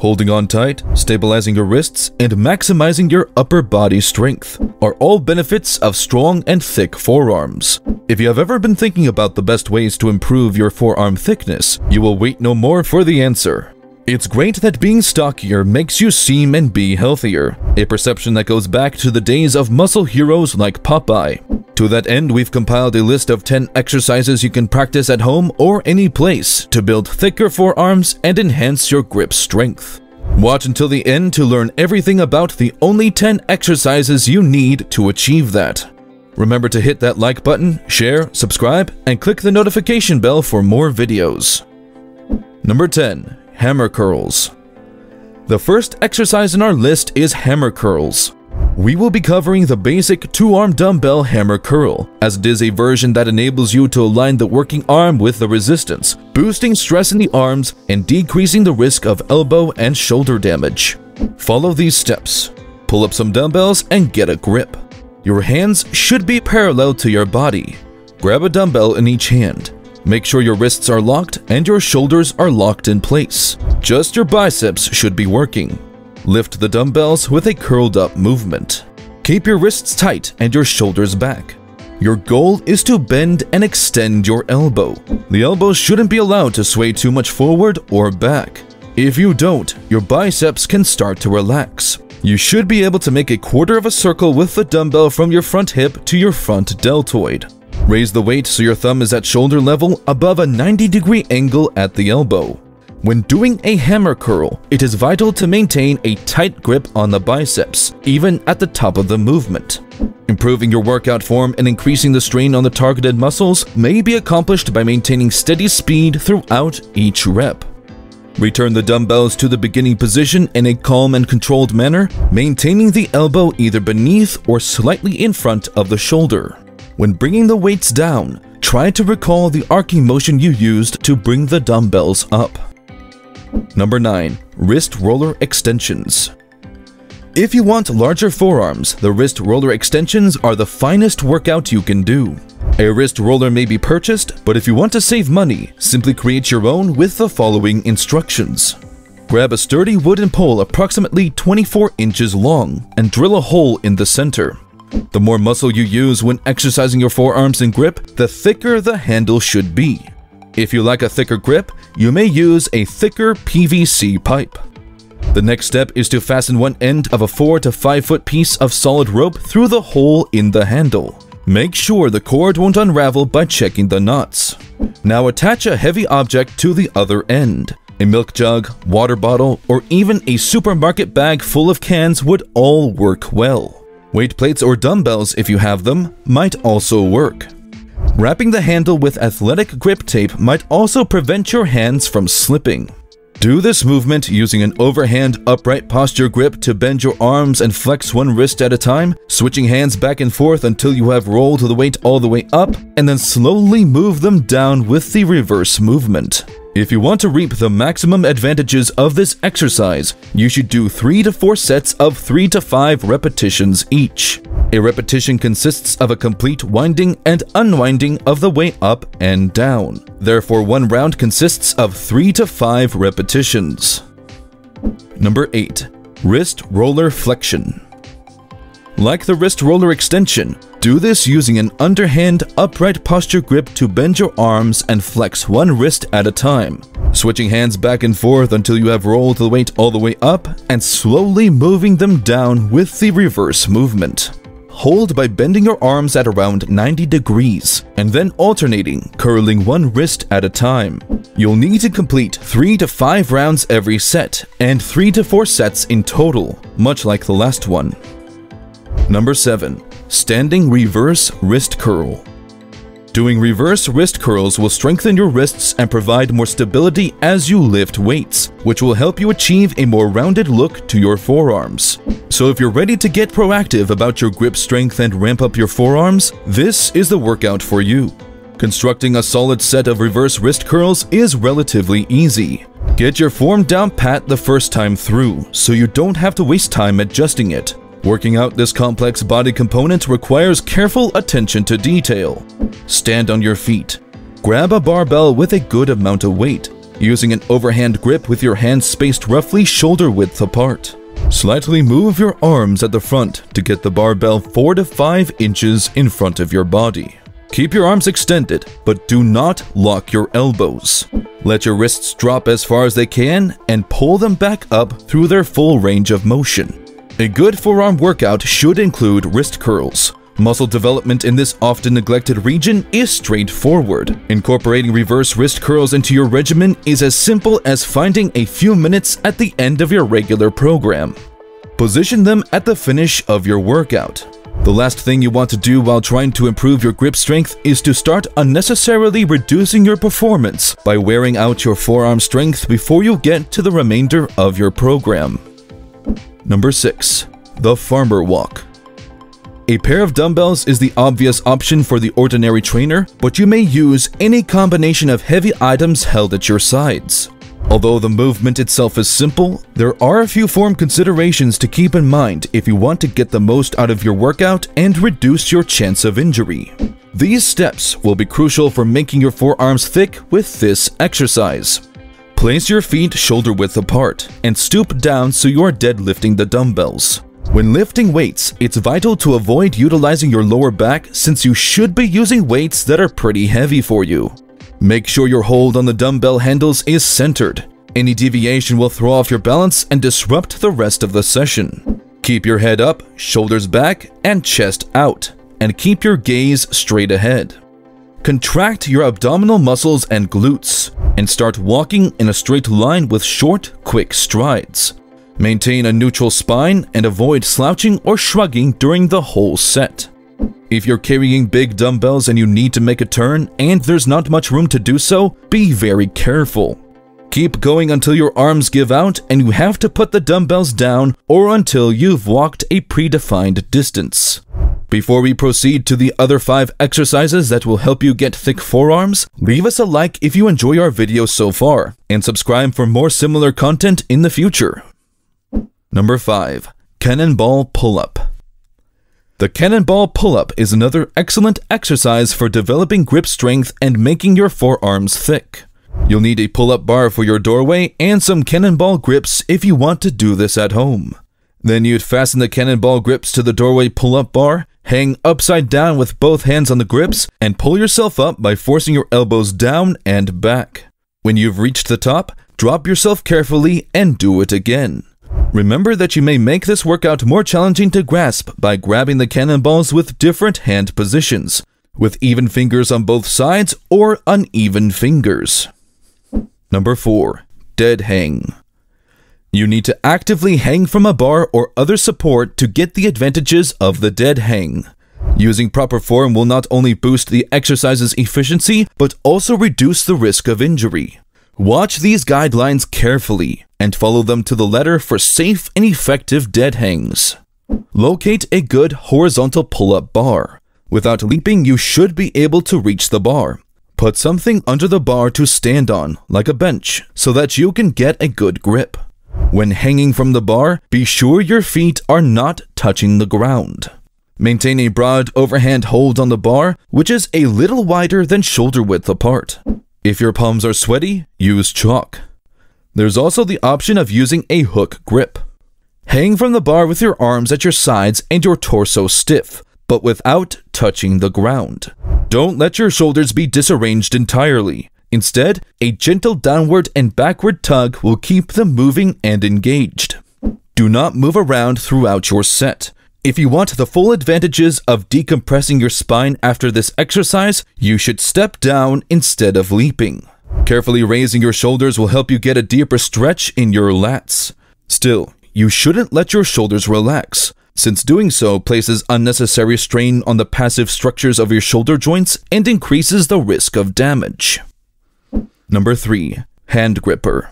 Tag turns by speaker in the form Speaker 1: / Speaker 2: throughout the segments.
Speaker 1: Holding on tight, stabilizing your wrists, and maximizing your upper body strength are all benefits of strong and thick forearms. If you have ever been thinking about the best ways to improve your forearm thickness, you will wait no more for the answer. It's great that being stockier makes you seem and be healthier, a perception that goes back to the days of muscle heroes like Popeye. To that end, we've compiled a list of 10 exercises you can practice at home or any place to build thicker forearms and enhance your grip strength. Watch until the end to learn everything about the only 10 exercises you need to achieve that. Remember to hit that like button, share, subscribe, and click the notification bell for more videos. Number 10. Hammer curls. The first exercise in our list is hammer curls. We will be covering the basic 2-arm dumbbell hammer curl, as it is a version that enables you to align the working arm with the resistance, boosting stress in the arms and decreasing the risk of elbow and shoulder damage. Follow these steps. Pull up some dumbbells and get a grip. Your hands should be parallel to your body. Grab a dumbbell in each hand. Make sure your wrists are locked and your shoulders are locked in place. Just your biceps should be working. Lift the dumbbells with a curled up movement. Keep your wrists tight and your shoulders back. Your goal is to bend and extend your elbow. The elbow shouldn't be allowed to sway too much forward or back. If you don't, your biceps can start to relax. You should be able to make a quarter of a circle with the dumbbell from your front hip to your front deltoid. Raise the weight so your thumb is at shoulder level above a 90-degree angle at the elbow. When doing a hammer curl, it is vital to maintain a tight grip on the biceps, even at the top of the movement. Improving your workout form and increasing the strain on the targeted muscles may be accomplished by maintaining steady speed throughout each rep. Return the dumbbells to the beginning position in a calm and controlled manner, maintaining the elbow either beneath or slightly in front of the shoulder. When bringing the weights down, try to recall the arcing motion you used to bring the dumbbells up. Number 9. Wrist roller extensions. If you want larger forearms, the wrist roller extensions are the finest workout you can do. A wrist roller may be purchased, but if you want to save money, simply create your own with the following instructions. Grab a sturdy wooden pole approximately 24 inches long and drill a hole in the center. The more muscle you use when exercising your forearms and grip, the thicker the handle should be. If you like a thicker grip, you may use a thicker PVC pipe. The next step is to fasten one end of a 4 to 5 foot piece of solid rope through the hole in the handle. Make sure the cord won't unravel by checking the knots. Now attach a heavy object to the other end. A milk jug, water bottle, or even a supermarket bag full of cans would all work well. Weight plates or dumbbells, if you have them, might also work. Wrapping the handle with athletic grip tape might also prevent your hands from slipping. Do this movement using an overhand upright posture grip to bend your arms and flex one wrist at a time, switching hands back and forth until you have rolled the weight all the way up, and then slowly move them down with the reverse movement. If you want to reap the maximum advantages of this exercise, you should do 3 to 4 sets of 3 to 5 repetitions each. A repetition consists of a complete winding and unwinding of the way up and down. Therefore, one round consists of 3 to 5 repetitions. Number 8. Wrist roller flexion. Like the wrist roller extension, do this using an underhand upright posture grip to bend your arms and flex one wrist at a time, switching hands back and forth until you have rolled the weight all the way up and slowly moving them down with the reverse movement. Hold by bending your arms at around 90 degrees and then alternating, curling one wrist at a time. You'll need to complete 3 to 5 rounds every set and 3 to 4 sets in total, much like the last one. Number 7. Standing reverse wrist curl. Doing reverse wrist curls will strengthen your wrists and provide more stability as you lift weights, which will help you achieve a more rounded look to your forearms. So if you're ready to get proactive about your grip strength and ramp up your forearms, this is the workout for you. Constructing a solid set of reverse wrist curls is relatively easy. Get your form down pat the first time through, so you don't have to waste time adjusting it. Working out this complex body component requires careful attention to detail. Stand on your feet. Grab a barbell with a good amount of weight. using an overhand grip with your hands spaced roughly shoulder width apart. Slightly move your arms at the front to get the barbell 4 to 5 inches in front of your body. Keep your arms extended, but do not lock your elbows. Let your wrists drop as far as they can and pull them back up through their full range of motion. A good forearm workout should include wrist curls. Muscle development in this often neglected region is straightforward. Incorporating reverse wrist curls into your regimen is as simple as finding a few minutes at the end of your regular program. Position them at the finish of your workout. The last thing you want to do while trying to improve your grip strength is to start unnecessarily reducing your performance by wearing out your forearm strength before you get to the remainder of your program. Number 6. The Farmer Walk. A pair of dumbbells is the obvious option for the ordinary trainer, but you may use any combination of heavy items held at your sides. Although the movement itself is simple, there are a few form considerations to keep in mind if you want to get the most out of your workout and reduce your chance of injury. These steps will be crucial for making your forearms thick with this exercise. Place your feet shoulder width apart and stoop down so you are deadlifting the dumbbells. When lifting weights, it's vital to avoid utilizing your lower back since you should be using weights that are pretty heavy for you. Make sure your hold on the dumbbell handles is centered. Any deviation will throw off your balance and disrupt the rest of the session. Keep your head up, shoulders back, and chest out, and keep your gaze straight ahead. Contract your abdominal muscles and glutes, and start walking in a straight line with short, quick strides. Maintain a neutral spine and avoid slouching or shrugging during the whole set. If you're carrying big dumbbells and you need to make a turn and there's not much room to do so, be very careful. Keep going until your arms give out and you have to put the dumbbells down or until you've walked a predefined distance. Before we proceed to the other 5 exercises that will help you get thick forearms, leave us a like if you enjoy our video so far, and subscribe for more similar content in the future. Number 5. Cannonball Pull-Up. The cannonball pull-up is another excellent exercise for developing grip strength and making your forearms thick. You'll need a pull-up bar for your doorway and some cannonball grips if you want to do this at home. Then you'd fasten the cannonball grips to the doorway pull-up bar, hang upside down with both hands on the grips, and pull yourself up by forcing your elbows down and back. When you've reached the top, drop yourself carefully and do it again. Remember that you may make this workout more challenging to grasp by grabbing the cannonballs with different hand positions, with even fingers on both sides or uneven fingers. Number 4. Dead hang. You need to actively hang from a bar or other support to get the advantages of the dead hang. Using proper form will not only boost the exercise's efficiency, but also reduce the risk of injury. Watch these guidelines carefully and follow them to the letter for safe and effective dead hangs. Locate a good horizontal pull-up bar. Without leaping, you should be able to reach the bar. Put something under the bar to stand on, like a bench, so that you can get a good grip. When hanging from the bar, be sure your feet are not touching the ground. Maintain a broad overhand hold on the bar, which is a little wider than shoulder width apart. If your palms are sweaty, use chalk. There's also the option of using a hook grip. Hang from the bar with your arms at your sides and your torso stiff, but without touching the ground. Don't let your shoulders be disarranged entirely. Instead, a gentle downward and backward tug will keep them moving and engaged. Do not move around throughout your set. If you want the full advantages of decompressing your spine after this exercise, you should step down instead of leaping. Carefully raising your shoulders will help you get a deeper stretch in your lats. Still, you shouldn't let your shoulders relax, since doing so places unnecessary strain on the passive structures of your shoulder joints and increases the risk of damage. Number 3. Hand gripper.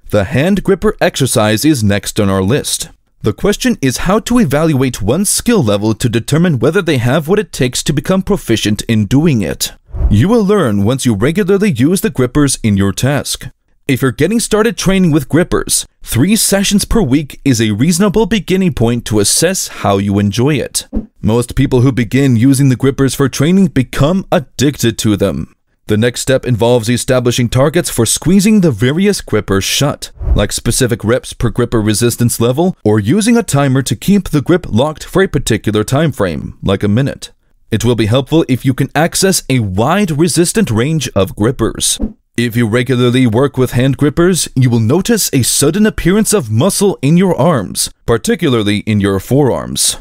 Speaker 1: The hand gripper exercise is next on our list. The question is how to evaluate one's skill level to determine whether they have what it takes to become proficient in doing it. You will learn once you regularly use the grippers in your task. If you're getting started training with grippers, 3 sessions per week is a reasonable beginning point to assess how you enjoy it. Most people who begin using the grippers for training become addicted to them. The next step involves establishing targets for squeezing the various grippers shut, like specific reps per gripper resistance level, or using a timer to keep the grip locked for a particular time frame, like a minute. It will be helpful if you can access a wide resistant range of grippers. If you regularly work with hand grippers, you will notice a sudden appearance of muscle in your arms, particularly in your forearms.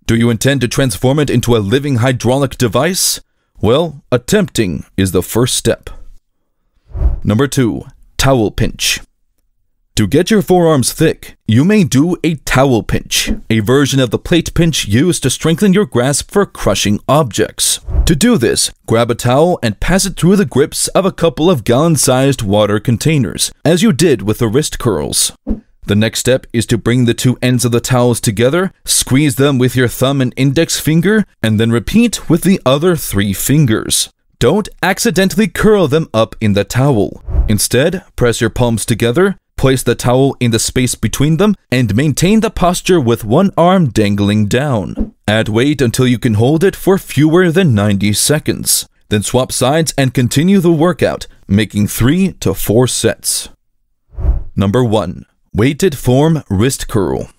Speaker 1: Do you intend to transform it into a living hydraulic device? Well, attempting is the first step. Number 2. Towel pinch. To get your forearms thick, you may do a towel pinch, a version of the plate pinch used to strengthen your grasp for crushing objects. To do this, grab a towel and pass it through the grips of a couple of gallon-sized water containers, as you did with the wrist curls. The next step is to bring the two ends of the towels together, squeeze them with your thumb and index finger, and then repeat with the other 3 fingers. Don't accidentally curl them up in the towel. Instead, press your palms together, place the towel in the space between them, and maintain the posture with one arm dangling down. Add weight until you can hold it for fewer than 90 seconds. Then swap sides and continue the workout, making 3 to 4 sets. Number 1. Weighted form wrist curl.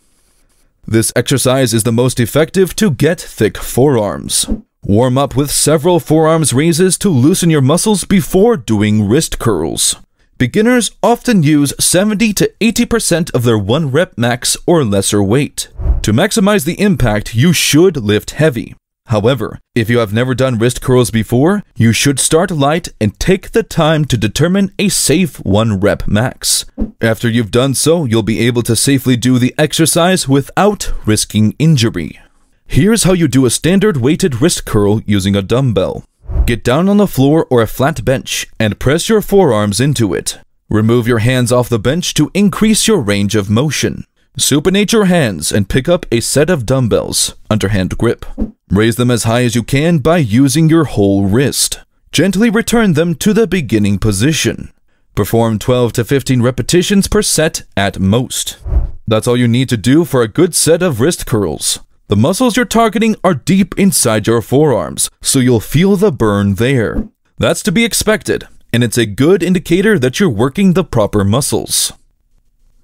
Speaker 1: This exercise is the most effective to get thick forearms. Warm up with several forearms raises to loosen your muscles before doing wrist curls. Beginners often use 70 to 80% of their 1 rep max or lesser weight. To maximize the impact, you should lift heavy. However, if you have never done wrist curls before, you should start light and take the time to determine a safe 1 rep max. After you've done so, you'll be able to safely do the exercise without risking injury. Here's how you do a standard weighted wrist curl using a dumbbell. Get down on the floor or a flat bench and press your forearms into it. Remove your hands off the bench to increase your range of motion. Supinate your hands and pick up a set of dumbbells, underhand grip. Raise them as high as you can by using your whole wrist. Gently return them to the beginning position. Perform 12 to 15 repetitions per set at most. That's all you need to do for a good set of wrist curls. The muscles you're targeting are deep inside your forearms, so you'll feel the burn there. That's to be expected, and it's a good indicator that you're working the proper muscles.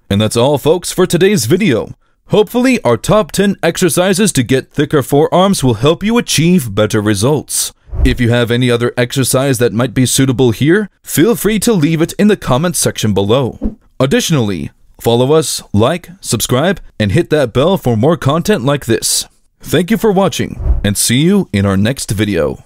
Speaker 1: And that's all, folks, for today's video. Hopefully, our top 10 exercises to get thicker forearms will help you achieve better results. If you have any other exercise that might be suitable here, feel free to leave it in the comments section below. Additionally, follow us, like, subscribe, and hit that bell for more content like this. Thank you for watching, and see you in our next video.